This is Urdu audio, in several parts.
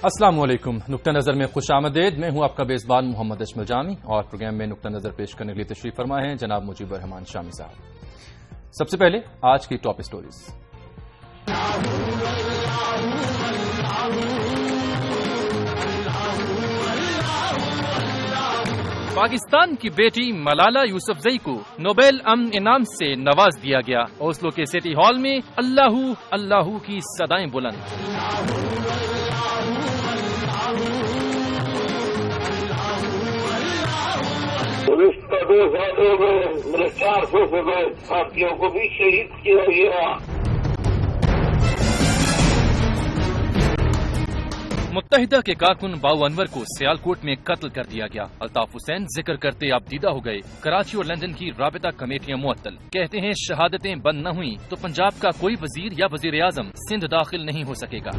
السلام علیکم، نقطہ نظر میں خوش آمدید۔ میں ہوں آپ کا میزبان محمد اشمل جامی اور پروگرام میں نقطہ نظر پیش کرنے کے لیے تشریف فرما ہیں جناب مجیب الرحمان شامی صاحب۔ سب سے پہلے آج کی ٹاپ سٹوریز۔ پاکستان کی بیٹی ملالہ یوسفزئی کو نوبل امن انعام سے نواز دیا گیا۔ اوسلو کے سٹی ہال میں اللہ اللہ کی صدائیں بلند۔ گزشتہ 2 سالوں میں میرے 400 سے زائد ساتھیوں کو بھی شہید کیا گیا۔ متحدہ کے کارکن باؤ انور کو سیالکوٹ میں قتل کر دیا گیا۔ الطاف حسین ذکر کرتے اب دیدہ ہو گئے، کراچی اور لندن کی رابطہ کمیٹیاں معطل۔ کہتے ہیں شہادتیں بند نہ ہوئیں تو پنجاب کا کوئی وزیر یا وزیر اعظم سندھ داخل نہیں ہو سکے گا۔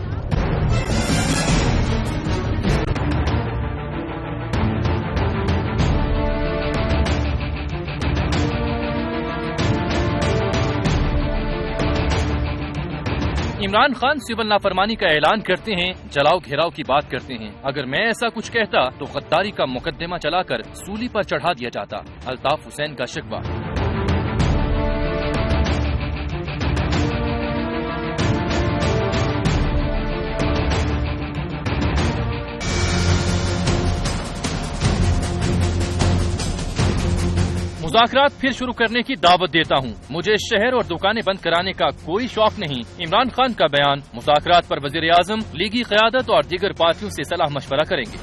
عمران خان سول نافرمانی کا اعلان کرتے ہیں، جلاؤ گھیراؤ کی بات کرتے ہیں۔ اگر میں ایسا کچھ کہتا تو غداری کا مقدمہ چلا کر سولی پر چڑھا دیا جاتا۔ الطاف حسین کا شکوہ۔ مذاکرات پھر شروع کرنے کی دعوت دیتا ہوں، مجھے شہر اور دکانیں بند کرانے کا کوئی شوق نہیں۔ عمران خان کا بیان۔ مذاکرات پر وزیر اعظم لیگی قیادت اور دیگر پارٹیوں سے صلاح مشورہ کریں گے۔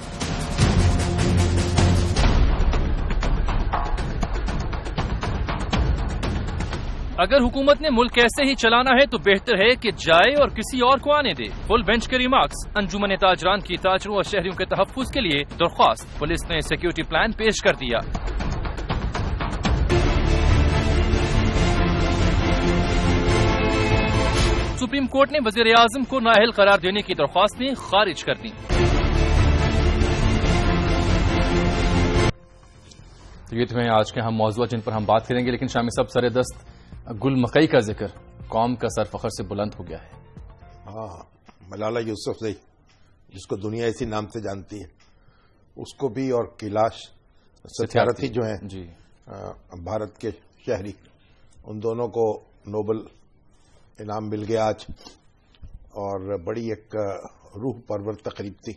اگر حکومت نے ملک ایسے ہی چلانا ہے تو بہتر ہے کہ جائے اور کسی اور کو آنے دے۔ فل بینچ کے ریمارکس۔ انجمن تاجران کی تاجروں اور شہریوں کے تحفظ کے لیے درخواست۔ پولیس نے سیکیورٹی پلان پیش کر دیا۔ سپریم کورٹ نے وزیر اعظم کو نااہل قرار دینے کی درخواستیں خارج کر دیں۔ یہ تو ہیں آج کے ہم موضوع جن پر ہم بات کریں گے، لیکن شامی صاحب سر دست گل مکئی کا ذکر قوم کا سر فخر سے بلند ہو گیا ہے۔ ہاں، ملالہ یوسفزئی جس کو دنیا اسی نام سے جانتی ہے، اس کو بھی، اور کیلاش ستیارتھی جو ہیں جی بھارت کے شہری، ان دونوں کو نوبل انعام مل گیا آج، اور بڑی ایک روح پرور تقریب تھی،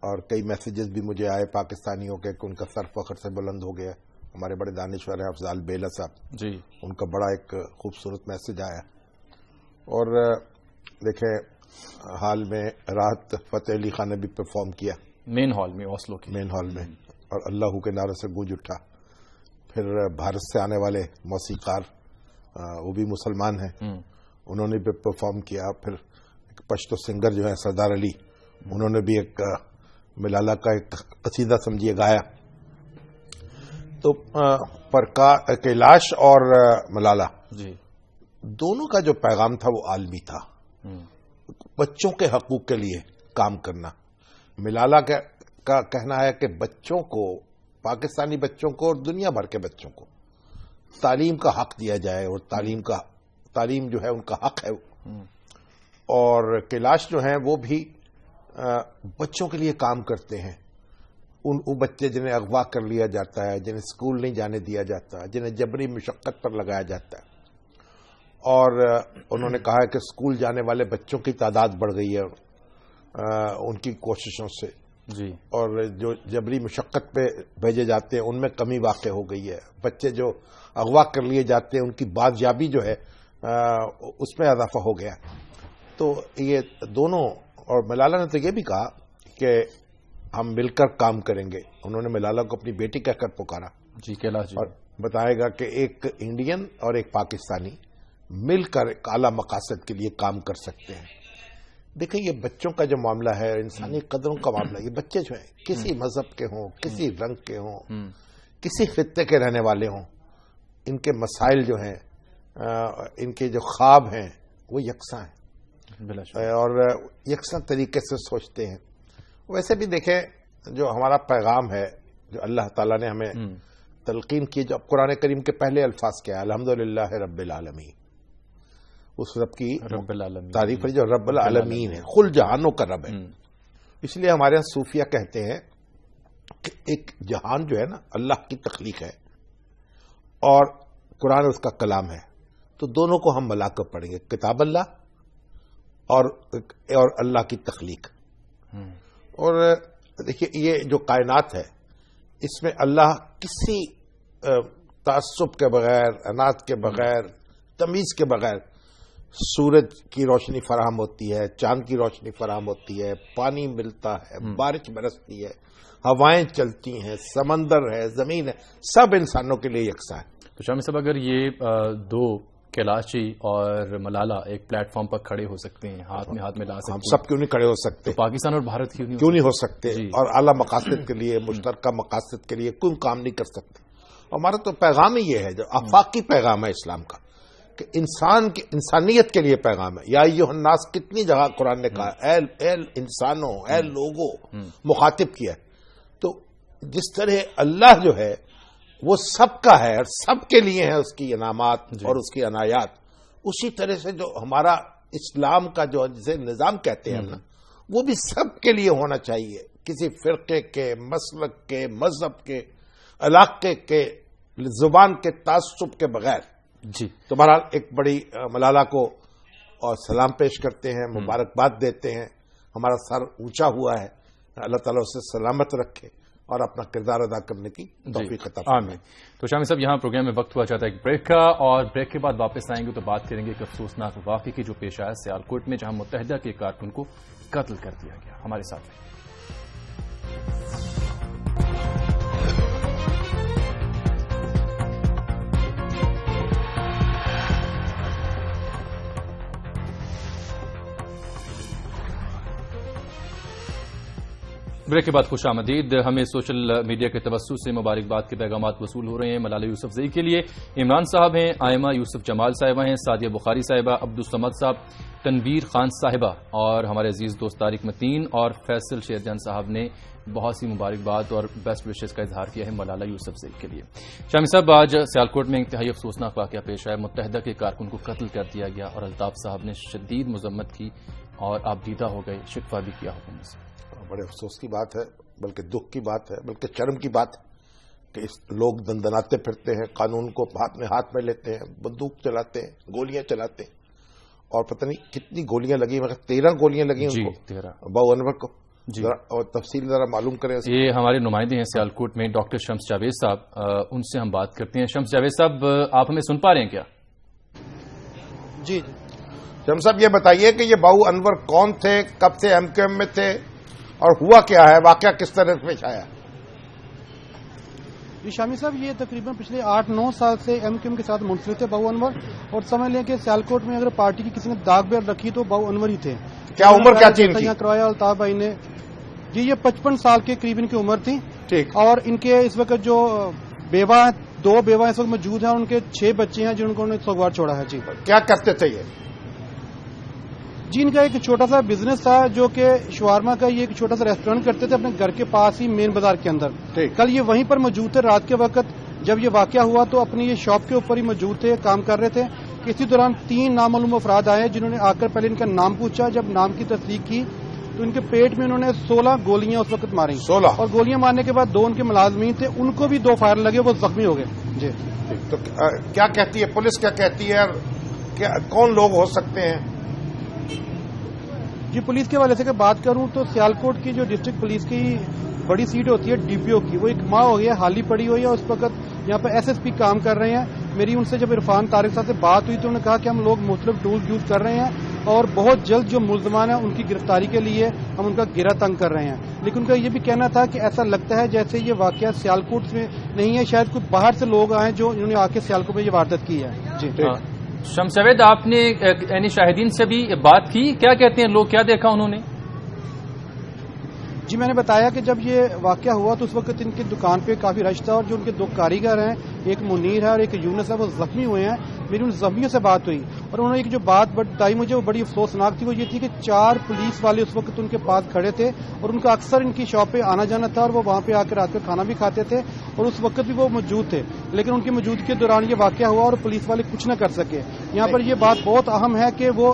اور کئی میسیجز بھی مجھے آئے پاکستانیوں کے کہ ان کا سر فخر سے بلند ہو گیا۔ ہمارے بڑے دانشور ہیں افضال بیلا صاحب جی، ان کا بڑا ایک خوبصورت میسج آیا۔ اور دیکھیں حال میں رات فتح علی خان نے بھی پرفارم کیا مین ہال میں، اوسلو کی مین ہال میں، اور اللہ کے نعرے سے گونج اٹھا۔ پھر بھارت سے آنے والے موسیقار، وہ بھی مسلمان ہیں، انہوں نے بھی پرفارم کیا۔ پھر ایک پشتو سنگر جو ہے سردار علی، انہوں نے بھی ایک ملالہ کا ایک قصیدہ سمجھیے گایا۔ تو کیلاش اور ملالہ جی دونوں کا جو پیغام تھا وہ عالمی تھا، بچوں کے حقوق کے لیے کام کرنا۔ ملالہ کا کہنا ہے کہ بچوں کو، پاکستانی بچوں کو اور دنیا بھر کے بچوں کو تعلیم کا حق دیا جائے، اور تعلیم جو ہے ان کا حق ہے۔ اور کیلاش جو ہیں وہ بھی بچوں کے لیے کام کرتے ہیں، ان بچے جنہیں اغوا کر لیا جاتا ہے، جنہیں اسکول نہیں جانے دیا جاتا، جنہیں جبری مشقت پر لگایا جاتا ہے۔ اور انہوں نے کہا ہے کہ اسکول جانے والے بچوں کی تعداد بڑھ گئی ہے ان کی کوششوں سے، جی، اور جو جبری مشقت پہ بھیجے جاتے ہیں ان میں کمی واقع ہو گئی ہے۔ بچے جو اغوا کر لیے جاتے ہیں ان کی بازیابی جو ہے اس میں اضافہ ہو گیا۔ تو یہ دونوں، اور ملالہ نے تو یہ بھی کہا کہ ہم مل کر کام کریں گے۔ انہوں نے ملالہ کو اپنی بیٹی کہہ کر پکارا، جی کیلاش جی، اور بتائے گا کہ ایک انڈین اور ایک پاکستانی مل کر ایک اعلیٰ مقاصد کے لیے کام کر سکتے ہیں۔ دیکھیں یہ بچوں کا جو معاملہ ہے، انسانی قدروں کا معاملہ، یہ بچے جو ہیں کسی مذہب کے ہوں، کسی رنگ کے ہوں، کسی خطے کے رہنے والے ہوں، ان کے مسائل جو ہیں، ان کے جو خواب ہیں وہ یکساں ہیں اور یکساں طریقے سے سوچتے ہیں۔ ویسے بھی دیکھیں جو ہمارا پیغام ہے، جو اللہ تعالیٰ نے ہمیں تلقین کی، جو قرآن کریم کے پہلے الفاظ کیا ہے، الحمدللہ رب العالمین، اس رب کی رب العالمین تعریف ہے جو رب العالمین ہے، کل جہانوں کا رب ہے۔ اس لیے ہمارے یہاں صوفیہ کہتے ہیں کہ ایک جہان جو ہے نا اللہ کی تخلیق ہے اور قرآن اس کا کلام ہے، تو دونوں کو ہم ملا کر پڑھیں گے، کتاب اللہ اور اللہ کی تخلیق۔ اور دیکھیے یہ جو کائنات ہے اس میں اللہ کسی تعصب کے بغیر، انات کے بغیر، تمیز کے بغیر سورج کی روشنی فراہم ہوتی ہے، چاند کی روشنی فراہم ہوتی ہے، پانی ملتا ہے، بارش برستی ہے، ہوائیں چلتی ہیں، سمندر ہے، زمین ہے، سب انسانوں کے لیے یکساں ہے۔ تو شامی صاحب اگر یہ دو کیلاشی اور ملالہ ایک پلیٹ فارم پر کھڑے ہو سکتے ہیں، ہاتھ میں ہاتھ ملا سکتے ہیں، سب کیوں نہیں کھڑے ہو سکتے؟ پاکستان اور بھارت کیوں نہیں ہو سکتے؟ اور اعلیٰ مقاصد کے لیے، مشترکہ مقاصد کے لیے کیوں کام نہیں کر سکتے؟ ہمارا تو پیغام ہی یہ ہے، جو آفاقی پیغام ہے اسلام کا، کہ انسان کی انسانیت کے لیے پیغام ہے۔ یا ایھا الناس کتنی جگہ قرآن نے کہا اے انسانوں، اے لوگوں، مخاطب کیا ہے۔ تو جس طرح اللہ جو ہے وہ سب کا ہے اور سب کے لیے ہے اس کی انعامات اور اس کی عنایات، اسی طرح سے جو ہمارا اسلام کا جو جسے نظام کہتے ہیں نا، وہ بھی سب کے لیے ہونا چاہیے، کسی فرقے کے، مسلک کے، مذہب کے، علاقے کے، زبان کے تعصب کے بغیر۔ جی تو بہرحال ایک بڑی ملالہ کو اور سلام پیش کرتے ہیں، مبارکباد دیتے ہیں، ہمارا سر اونچا ہوا ہے، اللہ تعالیٰ اسے سلامت رکھے اور اپنا کردار ادا کرنے کی توفیق عطا فرمائے۔ آمین۔ تو شامی صاحب یہاں پروگرام میں وقت ہوا چاہتا ہے ایک بریک کا، اور بریک کے بعد واپس آئیں گے تو بات کریں گے ایک افسوسناک واقعے کی جو پیش آیا سیالکوٹ میں، جہاں متحدہ کے کارکن کو قتل کر دیا گیا۔ ہمارے ساتھ رہیں۔ بریک کے بعد خوش آمدید۔ ہمیں سوشل میڈیا کے توسط سے مبارکباد کے پیغامات وصول ہو رہے ہیں۔ ملالہ یوسفزئی کے لیے عمران صاحب ہیں، آئمہ یوسف جمال صاحبہ ہیں، سعدیہ بخاری صاحبہ، عبدالصمد صاحب، تنویر خان صاحبہ، اور ہمارے عزیز دوست طارق متین اور فیصل شیرجان صاحب نے بہت سی مبارکباد اور بیسٹ وشز کا اظہار کیا ہے ملالہ یوسفزئی کے لیے۔ شامی صاحب آج سیالکوٹ میں انتہائی افسوسناک واقعہ پیش آیا، متحدہ کے کارکن کو قتل کر دیا گیا اور الطاف صاحب نے شدید مذمت کی اور آپ دیدہ ہو گئے، شکوہ بھی کیا حکومت سے۔ بڑے افسوس کی بات ہے، بلکہ دکھ کی بات ہے، بلکہ شرم کی بات ہے کہ لوگ دندناتے پھرتے ہیں، قانون کو ہاتھ میں لیتے ہیں، بندوق چلاتے ہیں، گولیاں چلاتے ہیں، اور پتہ نہیں کتنی گولیاں لگی، مگر 13 گولیاں لگی ان کو، 13 باؤ انور کو۔ اور تفصیل ذرا معلوم کریں۔ یہ ہمارے نمائندے ہیں سیالکوٹ میں ڈاکٹر شمس جاوید صاحب، ان سے ہم بات کرتے ہیں۔ شمس جاوید صاحب آپ ہمیں سن پا رہے ہیں کیا؟ جی شمس صاحب یہ بتائیے کہ یہ باؤ انور کون تھے، کب سے ایم کیو ایم میں تھے اور ہوا کیا ہے، واقعہ کس طرح پیش آیا؟ جی شامی صاحب یہ تقریباً پچھلے 8-9 سال سے ایم کیو ایم کے ساتھ منسلک تھے باؤ انور، اور سمجھ لیں کہ سیالکوٹ میں اگر پارٹی کی کسی نے داغ بیل رکھی تو باؤ انور ہی تھے۔ کیا عمر کیا تھی ان کی؟ کروایا الطاف بھائی نے جی، یہ 55 سال کے قریب ان کی عمر تھی۔ ٹھیک۔ اور ان کے اس وقت جو بیوہ 2 بیوہ اس وقت موجود ہیں، اور ان کے 6 بچے ہیں جن کو انہوں نے سوگوار چھوڑا ہے۔ جی کیا کرتے تھے یہ؟ جی ان کا ایک چھوٹا سا بزنس تھا جو کہ شوارما کا، یہ ایک چھوٹا سا ریسٹورینٹ کرتے تھے اپنے گھر کے پاس ہی مین بازار کے اندر۔ کل یہ وہیں پر موجود تھے رات کے وقت جب یہ واقعہ ہوا، تو اپنی یہ شاپ کے اوپر ہی موجود تھے، کام کر رہے تھے۔ اسی دوران 3 نامعلوم افراد آئے جنہوں نے آ کر پہلے ان کا نام پوچھا، جب نام کی تصدیق کی تو ان کے پیٹ میں انہوں نے 16 گولیاں اس وقت ماری، 16، اور گولیاں مارنے کے بعد 2 ان کے ملازمین تھے، ان کو بھی 2 فائر لگے، وہ زخمی ہو گئے۔ جی تو کیا کہتی ہے پولیس، کیا کہتی ہے، کون لوگ ہو سکتے ہیں؟ جی پولیس کے حوالے سے بات کروں تو سیالکوٹ کی جو ڈسٹرکٹ پولیس کی بڑی سیٹ ہوتی ہے ڈی پی او کی، وہ 1 ماہ ہو گیا حالی پڑی ہوئی ہے، اس وقت یہاں پہ ایس ایس پی کام کر رہے ہیں۔ میری ان سے جب عرفان طارق صاحب سے بات ہوئی تو انہوں نے کہا کہ ہم لوگ مختلف ٹولز یوز کر رہے ہیں اور بہت جلد جو ملزمان ہیں ان کی گرفتاری کے لیے ہم ان کا گھیرا تنگ کر رہے ہیں۔ لیکن ان کا یہ بھی کہنا تھا کہ ایسا لگتا ہے جیسے یہ واقعہ سیالکوٹ میں نہیں ہے، شاید کچھ باہر سے لوگ آئے جو انہوں نے آ کے سیالکوٹ میں یہ واردات کی ہے۔ جی شمس جاوید آپ نے یعنی شاہدین سے بھی بات کی، کیا کہتے ہیں لوگ، کیا دیکھا انہوں نے؟ جی میں نے بتایا کہ جب یہ واقعہ ہوا تو اس وقت ان کی دکان پہ کافی رش تھا، اور جو ان کے 2 کاریگر ہیں، ایک منیر ہے اور ایک یونس ہے، وہ زخمی ہوئے ہیں۔ میری ان زخمیوں سے بات ہوئی اور انہوں نے ایک جو بات بتائی مجھے وہ بڑی افسوسناک تھی، وہ یہ تھی کہ 4 پولیس والے اس وقت ان کے پاس کھڑے تھے اور ان کا اکثر ان کی شاپ پہ آنا جانا تھا، اور وہ وہاں پہ آ کے رات کو کھانا بھی کھاتے تھے، اور اس وقت بھی وہ موجود تھے، لیکن ان کی موجودگی کے دوران یہ واقعہ ہوا اور پولیس والے کچھ نہ کر سکے۔ یہاں پر یہ بات بہت اہم ہے کہ وہ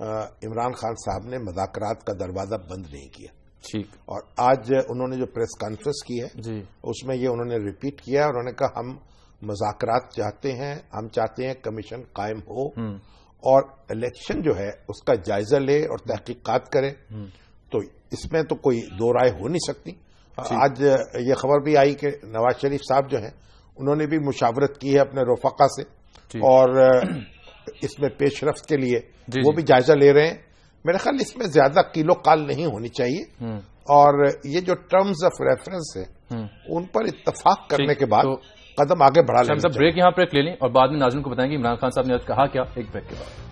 عمران خان صاحب نے مذاکرات کا دروازہ بند نہیں کیا. ٹھیک. اور آج انہوں نے جو پریس کانفرنس کی ہے جی اس میں یہ انہوں نے ریپیٹ کیا. انہوں نے کہا ہم مذاکرات چاہتے ہیں, ہم چاہتے ہیں کمیشن قائم ہو اور الیکشن جو ہے اس کا جائزہ لے اور تحقیقات کرے. تو اس میں تو کوئی دو رائے ہو نہیں سکتی. آج یہ خبر بھی آئی کہ نواز شریف صاحب جو ہیں انہوں نے بھی مشاورت کی ہے اپنے رفقا سے اور اس میں پیش رفت کے لیے وہ بھی جائزہ لے رہے ہیں. میرے خیال اس میں زیادہ کیلو کال نہیں ہونی چاہیے اور یہ جو ٹرمز آف ریفرنس ہے ان پر اتفاق کرنے کے بعد قدم آگے بڑھا لینا چاہیے. بریک یہاں پر لے لیں اور بعد میں ناظرین کو بتائیں گے عمران خان صاحب نے کہا کیا. ایک بریک کے بعد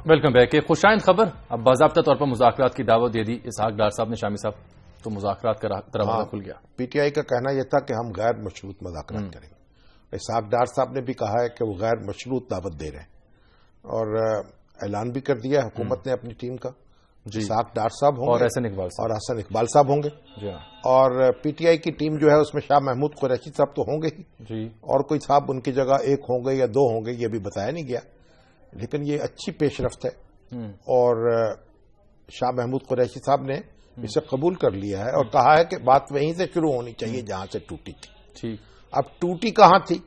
ویلکم بیک. ایک خوشائند خبر, اب باضابطہ طور پر مذاکرات کی دعوت دے دی اسحاق ڈار صاحب نے. شامی صاحب, تو مذاکرات کا دروازہ کھل گیا. پی ٹی آئی کا کہنا یہ تھا کہ ہم غیر مشروط مذاکرات کریں گے. اسحاق ڈار صاحب نے بھی کہا ہے کہ وہ غیر مشروط دعوت دے رہے ہیں اور اعلان بھی کر دیا حکومت نے اپنی ٹیم کا. اسحاق ڈار صاحب ہوں گے اور حسن اقبال صاحب ہوں گے اور پی ٹی آئی کی ٹیم جو ہے اس میں شاہ محمود قریشی صاحب تو ہوں گے ہی اور کوئی صاحب ان کی جگہ ایک ہوں گے یا دو ہوں گے یہ بھی بتایا نہیں گیا. لیکن یہ اچھی پیش رفت ہے اور شاہ محمود قریشی صاحب نے اسے قبول کر لیا ہے اور کہا ہے کہ بات وہیں سے شروع ہونی چاہیے جہاں سے ٹوٹی تھی. اب ٹوٹی کہاں تھی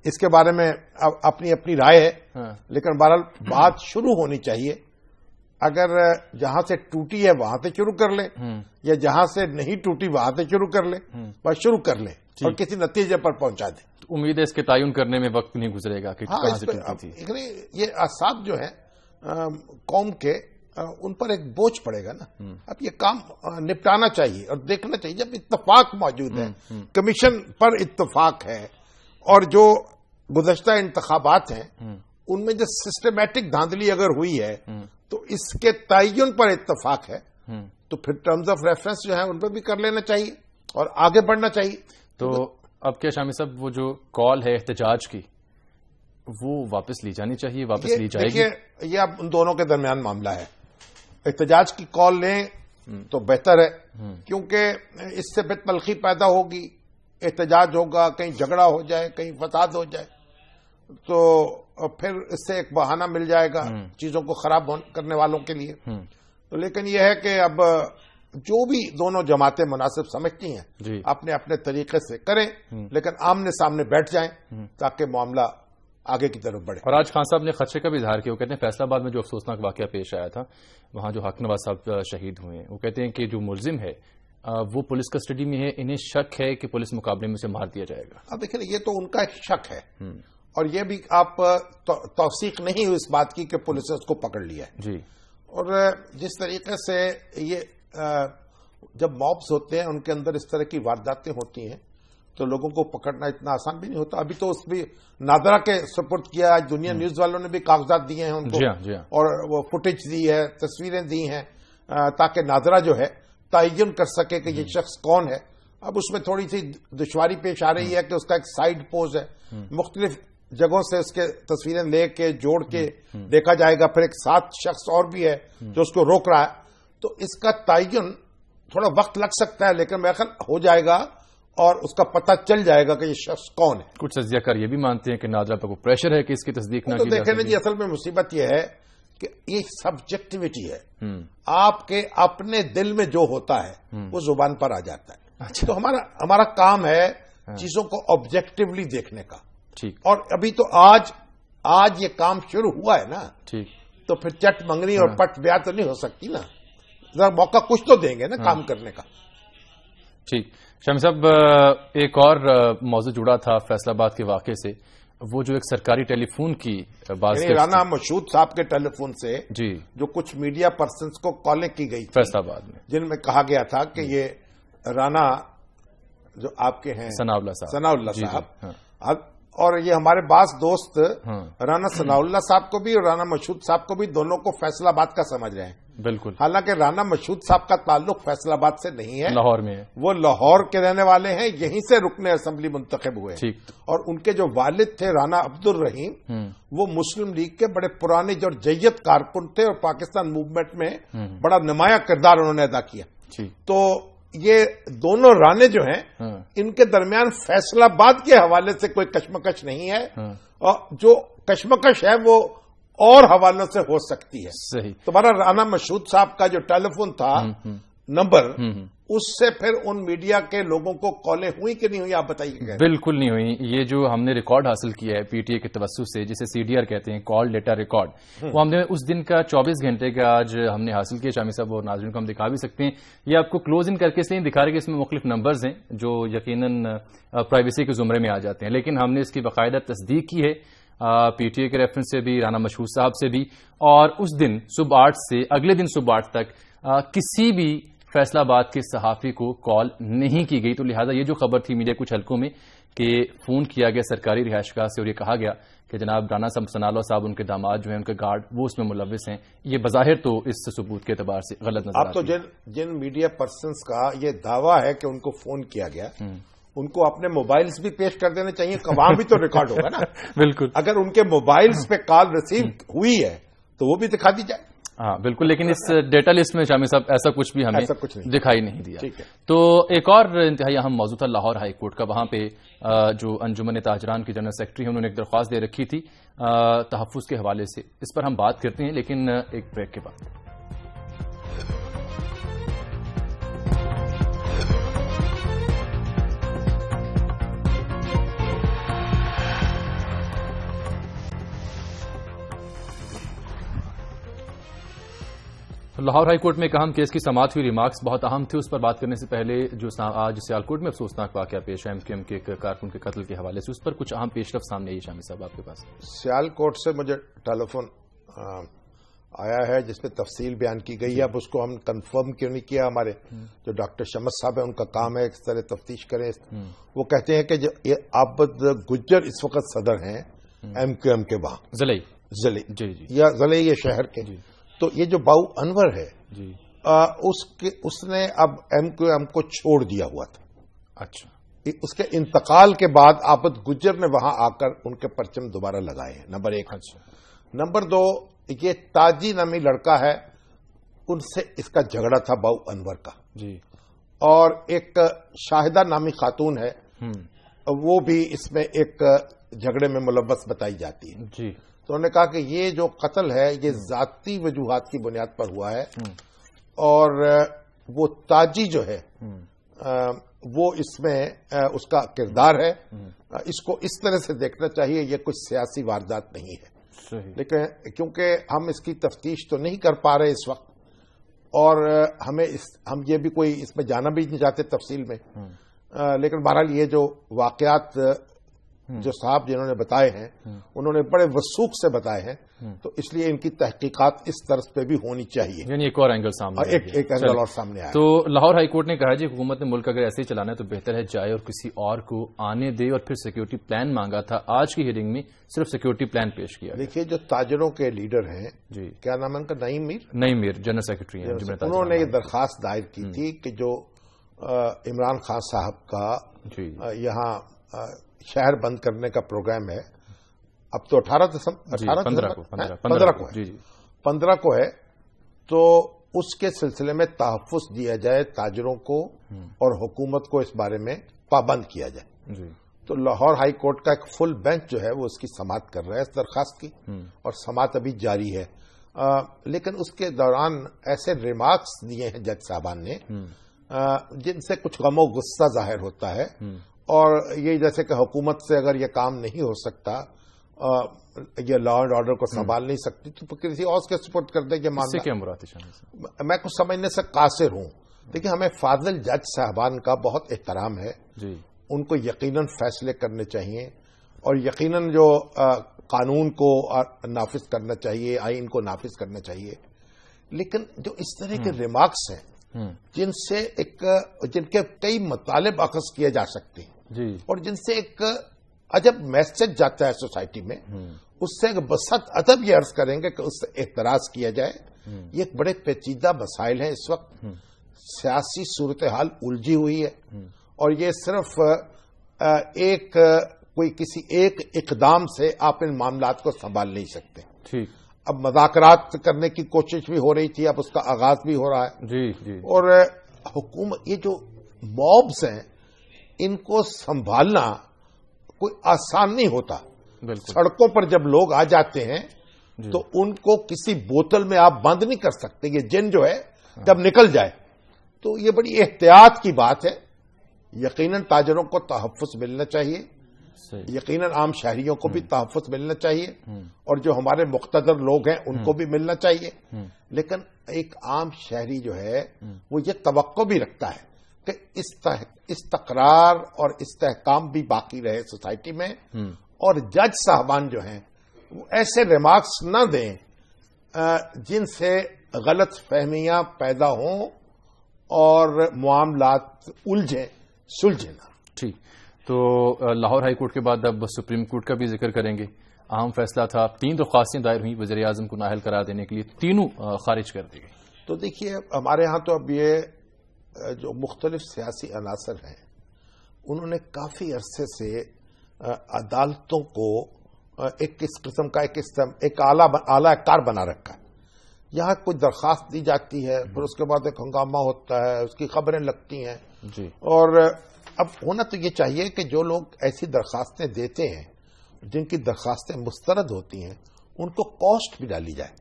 اس کے بارے میں اپنی اپنی رائے ہے, لیکن بہرحال بات شروع ہونی چاہیے. اگر جہاں سے ٹوٹی ہے وہاں سے شروع کر لیں یا جہاں سے نہیں ٹوٹی وہاں سے شروع کر لیں, بس شروع کر لیں اور کسی نتیجے پر پہنچا دیں. امید ہے اس کے تعین کرنے میں وقت نہیں گزرے گا کہ کہاں سے ٹوٹی تھی. یہ اعصاب جو ہیں قوم کے ان پر ایک بوجھ پڑے گا نا. اب یہ کام نپٹانا چاہیے اور دیکھنا چاہیے. جب اتفاق موجود ہے, کمیشن پر اتفاق ہے اور جو گزشتہ انتخابات ہیں ان میں جو سسٹمیٹک دھاندلی اگر ہوئی ہے تو اس کے تعین پر اتفاق ہے تو پھر ٹرمز آف ریفرنس جو ہے ان پہ بھی کر لینا چاہیے اور آگے بڑھنا چاہیے. تو اب کیا شامی صاحب وہ جو کال ہے احتجاج کی وہ واپس لی جانی چاہیے, واپس لی جائے گی؟ یہ اب ان دونوں کے درمیان معاملہ ہے. احتجاج کی کال لیں تو بہتر ہے کیونکہ اس سے پھر تلخی پیدا ہوگی, احتجاج ہوگا, کہیں جھگڑا ہو جائے, کہیں فساد ہو جائے تو پھر اس سے ایک بہانہ مل جائے گا چیزوں کو خراب کرنے والوں کے لیے. تو لیکن یہ ہے کہ اب جو بھی دونوں جماعتیں مناسب سمجھتی ہیں اپنے اپنے طریقے سے کریں لیکن آمنے سامنے بیٹھ جائیں تاکہ معاملہ آگے کی طرف بڑھے. اور آج خان صاحب نے خدشے کا بھی اظہار کیا. وہ کہتے ہیں فیصلہ آباد میں جو افسوسناک واقعہ پیش آیا تھا وہاں جو حق نواز صاحب شہید ہوئے ہیں, وہ کہتے ہیں کہ جو ملزم ہے وہ پولیس کسٹڈی میں ہے, انہیں شک ہے کہ پولیس مقابلے میں اسے مار دیا جائے گا. اب دیکھیں یہ تو ان کا ایک شک ہے اور یہ بھی آپ توثیق نہیں ہوئی اس بات کی کہ پولیس نے اس کو پکڑ لیا ہے. اور جس طریقے سے یہ جب مابس ہوتے ہیں ان کے اندر اس طرح کی وارداتیں ہوتی ہیں تو لوگوں کو پکڑنا اتنا آسان بھی نہیں ہوتا. ابھی تو اس بھی نادرا کے سپورٹ کیا, دنیا نیوز والوں نے بھی کاغذات دیے ہیں ان کو اور وہ فوٹیج دی ہے, تصویریں دی ہیں تاکہ نادرا جو ہے تعین کر سکے کہ یہ شخص کون ہے. اب اس میں تھوڑی سی دشواری پیش آ رہی ہے کہ اس کا ایک سائیڈ پوز ہے, مختلف جگہوں سے اس کے تصویریں لے کے جوڑ کے دیکھا جائے گا, پھر ایک ساتھ شخص اور بھی ہے جو اس کو روک رہا ہے. تو اس کا تعین تھوڑا وقت لگ سکتا ہے لیکن میرا خیال ہو جائے گا اور اس کا پتہ چل جائے گا کہ یہ شخص کون ہے. کچھ تجزیہ کار یہ بھی مانتے ہیں کہ نادرا پر کوئی پریشر ہے کہ اس کی تصدیق نہ کی جائے. دیکھیں جی اصل میں مصیبت یہ ہے کہ یہ سبجیکٹیوٹی ہے, آپ کے اپنے دل میں جو ہوتا ہے وہ زبان پر آ جاتا ہے. تو ہمارا کام ہے چیزوں کو آبجیکٹیولی دیکھنے کا. اور ابھی تو آج یہ کام شروع ہوا ہے نا, تو پھر چٹ منگنی اور پٹ بیاہ تو نہیں ہو سکتی نا. ذرا موقع کچھ تو دیں گے نا کام کرنے کا. ٹھیک. شامی صاحب ایک اور موضوع جڑا تھا فیصل آباد کے واقعے سے, وہ جو ایک سرکاری ٹیلی فون کی بات رانا مشہود صاحب کے ٹیلی فون سے جو کچھ میڈیا پرسنز کو کالیں کی گئی فیصل آباد میں, جن میں کہا گیا تھا کہ یہ رانا جو آپ کے ہیں ثناء اللہ صاحب اور یہ ہمارے بعض دوست رانا ثناء اللہ صاحب کو بھی اور رانا مشہود صاحب کو بھی دونوں کو فیصل آباد کا سمجھ رہے ہیں. بالکل. حالانکہ رانا مشہود صاحب کا تعلق فیصل آباد سے نہیں ہے, لاہور میں ہے. وہ لاہور کے رہنے والے ہیں, یہیں سے رکن اسمبلی منتخب ہوئے. اور ان کے جو والد تھے رانا عبد الرحیم, وہ مسلم لیگ کے بڑے پرانے اور جیت کارکن تھے اور پاکستان موومنٹ میں بڑا نمایاں کردار انہوں نے ادا کیا. تو یہ دونوں رانے جو ہیں ان کے درمیان فیصل آباد کے حوالے سے کوئی کشمکش نہیں ہے, اور جو کشمکش ہے وہ اور حوالوں سے ہو سکتی ہے. صحیح. تمہارا رانا مشہود صاحب کا جو ٹیلی فون تھا نمبر, اس سے پھر ان میڈیا کے لوگوں کو کالیں ہوئی کہ نہیں ہوئی, آپ بتائیے. بالکل نہیں ہوئی. یہ جو ہم نے ریکارڈ حاصل کیا ہے پی ٹی اے کے توسط سے, جسے سی ڈی آر کہتے ہیں, کال ڈیٹا ریکارڈ, وہ ہم نے اس دن کا 24 گھنٹے کا آج ہم نے حاصل کیا. شامی صاحب اور ناظرین کو ہم دکھا بھی سکتے ہیں. یہ آپ کو کلوز ان کر کے اس لیے دکھا رہے کہ اس میں مختلف نمبرز ہیں جو یقیناً پرائیویسی کے زمرے میں آ جاتے ہیں, لیکن ہم نے اس کی باقاعدہ تصدیق کی ہے پی ٹی اے کے ریفرنس سے بھی, رانا مشہود صاحب سے بھی, اور اس دن صبح 8 سے اگلے دن صبح 8 تک کسی بھی فیصل آباد کے صحافی کو کال نہیں کی گئی. تو لہٰذا یہ جو خبر تھی میڈیا کچھ حلقوں میں کہ فون کیا گیا سرکاری رہائش گاہ سے اور یہ کہا گیا کہ جناب رانا ثناء اللہ صاحب, ان کے داماد جو ہیں, ان کے گارڈ, وہ اس میں ملوث ہیں, یہ بظاہر تو اس ثبوت کے اعتبار سے غلط نظر آتا ہے. اب تو جن میڈیا پرسنز کا یہ دعویٰ ہے کہ ان کو فون کیا گیا, ان کو اپنے موبائلز بھی پیش کر دینے چاہیے, وہاں بھی تو ریکارڈ ہوگا نا. بالکل. اگر ان کے موبائلز پہ کال ریسیو ہوئی ہے تو وہ بھی دکھا دی جائے. ہاں بالکل, لیکن اس ڈیٹا لسٹ میں شامی صاحب ایسا کچھ بھی ہمیں دکھائی نہیں دیا. تو ایک اور انتہائی اہم موضوع تھا لاہور ہائی کورٹ کا. وہاں پہ جو انجمن تاجران کے جنرل سیکرٹری ہیں, انہوں نے ایک درخواست دے رکھی تھی تحفظ کے حوالے سے. اس پر ہم بات کرتے ہیں لیکن ایک بریک کے بعد. لاہور ہائی کورٹ میں ایک اہم کیس کی سماعت ہوئی. ریمارکس بہت اہم تھے. اس پر بات کرنے سے پہلے جو آج سیالکوٹ میں افسوسناک واقعہ پیش ہے ایم کیو ایم کے کارکن کے قتل کے حوالے سے, اس پر کچھ اہم پیش رفت سامنے آئی. شامی صاحب آپ کے پاس سیالکوٹ سے مجھے ٹیلی فون آیا ہے جس میں تفصیل بیان کی گئی ہے. اب اس کو ہم کنفرم کیوں نہیں کیا, ہمارے جو ڈاکٹر شمس صاحب ہیں ان کا کام ہے اس طرح تفتیش کریں. وہ کہتے ہیں کہ جو عابد گجر اس وقت صدر ہیں ایم کیو ایم کے, وہاں زلئی یا زلئی یہ شہر کے, تو یہ جو باؤ انور ہے اس نے اب ایم کیو ایم کو چھوڑ دیا ہوا تھا. اچھا. اس کے انتقال کے بعد عابد گجر نے وہاں آ کر ان کے پرچم دوبارہ لگائے ہیں, نمبر 1. اچھا. نمبر 2, یہ تاجی نامی لڑکا ہے, ان سے اس کا جھگڑا تھا باؤ انور کا. جی. اور ایک شاہدہ نامی خاتون ہے, وہ بھی اس میں ایک جھگڑے میں ملوث بتائی جاتی ہے. جی. تو انہوں نے کہا کہ یہ جو قتل ہے یہ ذاتی وجوہات کی بنیاد پر ہوا ہے, اور وہ تاجی جو ہے وہ اس میں اس کا کردار ہے. اس کو اس طرح سے دیکھنا چاہیے, یہ کوئی سیاسی واردات نہیں ہے. لیکن کیونکہ ہم اس کی تفتیش تو نہیں کر پا رہے اس وقت, اور ہم یہ بھی کوئی اس میں جانا بھی نہیں چاہتے تفصیل میں, لیکن بہرحال یہ جو واقعات جو صاحب جنہوں نے بتائے ہیں انہوں نے بڑے وثوق سے بتائے ہیں, تو اس لیے ان کی تحقیقات اس طرز پہ بھی ہونی چاہیے. یعنی ایک اور اینگل سامنے, ایک اینگل اور سامنے آیا. تو لاہور ہائی کورٹ نے کہا جی حکومت نے ملک اگر ایسے ہی چلانا ہے تو بہتر ہے جائے اور کسی اور کو آنے دے, اور پھر سیکیورٹی پلان مانگا تھا. آج کی ہیئرنگ میں صرف سیکیورٹی پلان پیش کیا. دیکھیے جو تاجروں کے لیڈر ہیں, جی کیا نام ہے ان کا, نعیم میر جنرل سیکرٹری ہیں, انہوں نے یہ درخواست دائر کی تھی کہ جو عمران خان صاحب کا یہاں شہر بند کرنے کا پروگرام ہے, اب تو 15 کو ہے, تو اس کے سلسلے میں تحفظ دیا جائے تاجروں کو اور حکومت کو اس بارے میں پابند کیا جائے. تو لاہور ہائی کورٹ کا ایک فل بینچ جو ہے وہ اس کی سماعت کر رہا ہے اس درخواست کی, اور سماعت ابھی جاری ہے. لیکن اس کے دوران ایسے ریمارکس دیے ہیں جج صاحبان نے جن سے کچھ غم و غصہ ظاہر ہوتا ہے, اور یہ جیسے کہ حکومت سے اگر یہ کام نہیں ہو سکتا, یہ لا اینڈ آرڈر کو سنبھال نہیں سکتی, تو کسی اور کے سپورٹ کر دے. میں کچھ سمجھنے سے قاصر ہوں. دیکھیں ہمیں فاضل جج صاحبان کا بہت احترام ہے, ان کو یقیناً فیصلے کرنے چاہیے, اور یقیناً جو قانون کو نافذ کرنا چاہیے, آئین کو نافذ کرنا چاہیے. لیکن جو اس طرح کے ریمارکس ہیں جن کے کئی مطالب اخذ کیے جا سکتے ہیں, اور جن سے ایک جب میسج جاتا ہے سوسائٹی میں اس سے بسط ادب یہ عرض کریں گے کہ اس سے اعتراض کیا جائے. یہ ایک بڑے پیچیدہ مسائل ہیں. اس وقت سیاسی صورتحال الجھی ہوئی ہے اور یہ صرف کوئی کسی ایک اقدام سے آپ ان معاملات کو سنبھال نہیں سکتے. ٹھیک. اب مذاکرات کرنے کی کوشش بھی ہو رہی تھی, اب اس کا آغاز بھی ہو رہا ہے. جی. اور حکومت, یہ جو مابز ہیں ان کو سنبھالنا کوئی آسان نہیں ہوتا. سڑکوں پر جب لوگ آ جاتے ہیں تو ان کو کسی بوتل میں آپ بند نہیں کر سکتے. یہ جن جو ہے جب نکل جائے تو یہ بڑی احتیاط کی بات ہے. یقیناً تاجروں کو تحفظ ملنا چاہیے, یقیناً عام شہریوں کو بھی تحفظ ملنا چاہیے, اور جو ہمارے مقتدر لوگ ہیں ان کو بھی ملنا چاہیے. لیکن ایک عام شہری جو ہے وہ یہ توقع بھی رکھتا ہے کہ استقرار اور استحکام بھی باقی رہے سوسائٹی میں, اور جج صاحبان جو ہیں وہ ایسے ریمارکس نہ دیں جن سے غلط فہمیاں پیدا ہوں اور معاملات الجھیں سلجھیں نہ. ٹھیک. تو لاہور ہائی کورٹ کے بعد اب سپریم کورٹ کا بھی ذکر کریں گے. اہم فیصلہ تھا, 3 درخواستیں دائر ہوئیں وزیر اعظم کو نااہل قرار دینے کے لیے, تینوں خارج کر دی گئی. تو دیکھیے ہمارے ہاں تو اب یہ جو مختلف سیاسی عناصر ہیں انہوں نے کافی عرصے سے عدالتوں کو ایک اس قسم کا ایک اعلی کار بنا رکھا ہے. یہاں کوئی درخواست دی جاتی ہے, پھر اس کے بعد ایک ہنگامہ ہوتا ہے, اس کی خبریں لگتی ہیں. جی. اور اب ہونا تو یہ چاہیے کہ جو لوگ ایسی درخواستیں دیتے ہیں, جن کی درخواستیں مسترد ہوتی ہیں, ان کو کاسٹ بھی ڈالی جائے.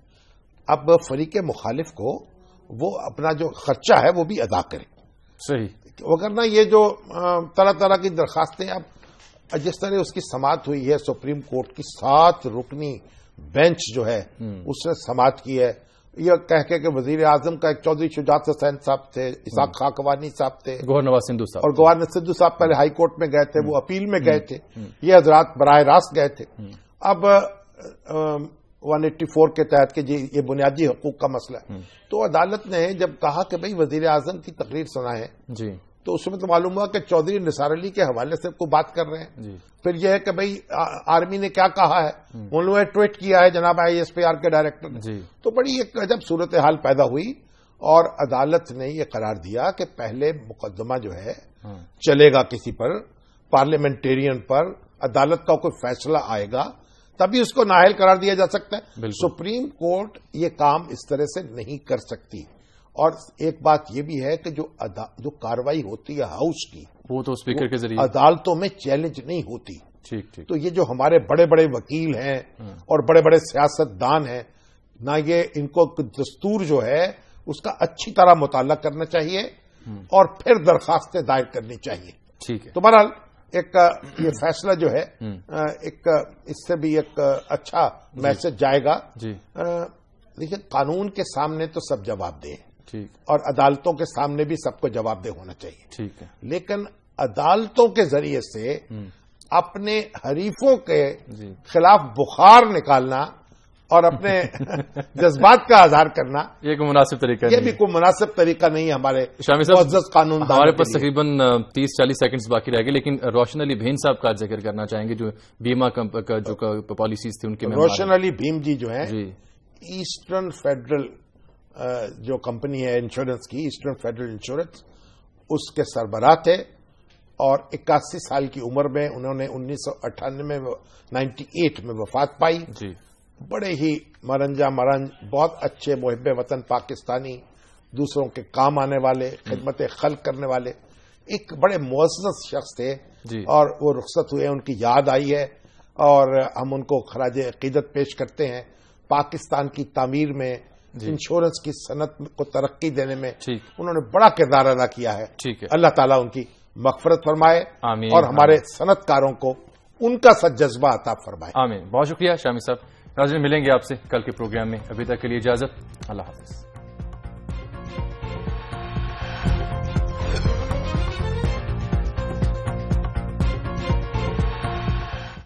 اب فریق مخالف کو وہ اپنا جو خرچہ ہے وہ بھی ادا کرے. صحیح. وگرنہ یہ جو طرح طرح کی درخواستیں, اب جس طرح اس کی سماعت ہوئی ہے سپریم کورٹ کی 7 رکنی بینچ جو ہے اس نے سماعت کی ہے, یہ کہہ کے کہ وزیر اعظم کا ایک چودھری شجاعت حسین صاحب تھے, اسحاق خاکوانی صاحب تھے, گورنر نواز سندھو صاحب, اور گورنر سندھو صاحب پہلے ہائی کورٹ میں گئے تھے, وہ اپیل میں گئے تھے, یہ حضرات براہ راست گئے تھے. اب 184 کے تحت کہ جی یہ بنیادی حقوق کا مسئلہ ہے, تو عدالت نے جب کہا کہ بھئی وزیر اعظم کی تقریر سنائیں جی, تو اس میں تو معلوم ہوا کہ چودھری نثار علی کے حوالے سے کوئی بات کر رہے ہیں جی. پھر یہ ہے کہ بھئی آرمی نے کیا کہا ہے, انہوں نے ٹویٹ کیا ہے جناب ISPR کے ڈائریکٹر نے جی. تو بڑی ایک عجب صورتحال پیدا ہوئی اور عدالت نے یہ قرار دیا کہ پہلے مقدمہ جو ہے چلے گا کسی پر, پارلیمنٹیرین پر, عدالت کا کوئی فیصلہ آئے گا تبھی اس کو نااہل قرار دیا جا سکتا ہے. سپریم کورٹ یہ کام اس طرح سے نہیں کر سکتی. اور ایک بات یہ بھی ہے کہ جو کاروائی ہوتی ہے ہاؤس کی وہ تو اسپیکر کے ذریعے عدالتوں میں چیلنج نہیں ہوتی. ٹھیک. تو یہ جو ہمارے بڑے بڑے وکیل ہیں اور بڑے بڑے سیاست دان ہیں, نہ یہ ان کو دستور جو ہے اس کا اچھی طرح مطالعہ کرنا چاہیے اور پھر درخواستیں دائر کرنی چاہیے. ٹھیک ہے. تو بہرحال ایک یہ فیصلہ جو ہے ایک اس سے بھی ایک اچھا میسج جائے گا. دیکھیے قانون کے سامنے تو سب جواب دیں اور عدالتوں کے سامنے بھی سب کو جواب دہ ہونا چاہیے. ٹھیک ہے. لیکن عدالتوں کے ذریعے سے اپنے حریفوں کے خلاف بخار نکالنا اور اپنے جذبات کا اظہار کرنا یہ کوئی مناسب طریقہ یہ بھی کوئی مناسب طریقہ نہیں ہے. ہمارے شامی صاحب قانون ہمارے پاس تقریباً 30-40 سیکنڈز باقی رہ گئے, لیکن روشن علی بھیم صاحب کا ذکر کرنا چاہیں گے جو بیمہ جو پالیسیز تھی ان کے. روشن علی بھیم جی جو ہیں ایسٹرن فیڈرل جو کمپنی ہے انشورنس کی, ایسٹرن فیڈرل انشورنس, اس کے سربراہ تھے اور 81 سال کی عمر میں انہوں نے 1998 میں وفات پائی جی. بڑے ہی مرنجا مرنج, بہت اچھے محب وطن پاکستانی, دوسروں کے کام آنے والے, خدمت خلق کرنے والے, ایک بڑے معزز شخص تھے جی. اور وہ رخصت ہوئے, ان کی یاد آئی ہے اور ہم ان کو خراج عقیدت پیش کرتے ہیں. پاکستان کی تعمیر میں انشورنس کی صنعت کو ترقی دینے میں انہوں نے بڑا کردار ادا کیا ہے. اللہ تعالیٰ ان کی مغفرت فرمائے اور ہمارے صنعت کاروں کو ان کا سچ جذبہ عطا فرمائے. آمین. بہت شکریہ شامی صاحب. ناظرین ملیں گے آپ سے کل کے پروگرام میں. ابھی تک کے لیے اجازت. اللہ حافظ.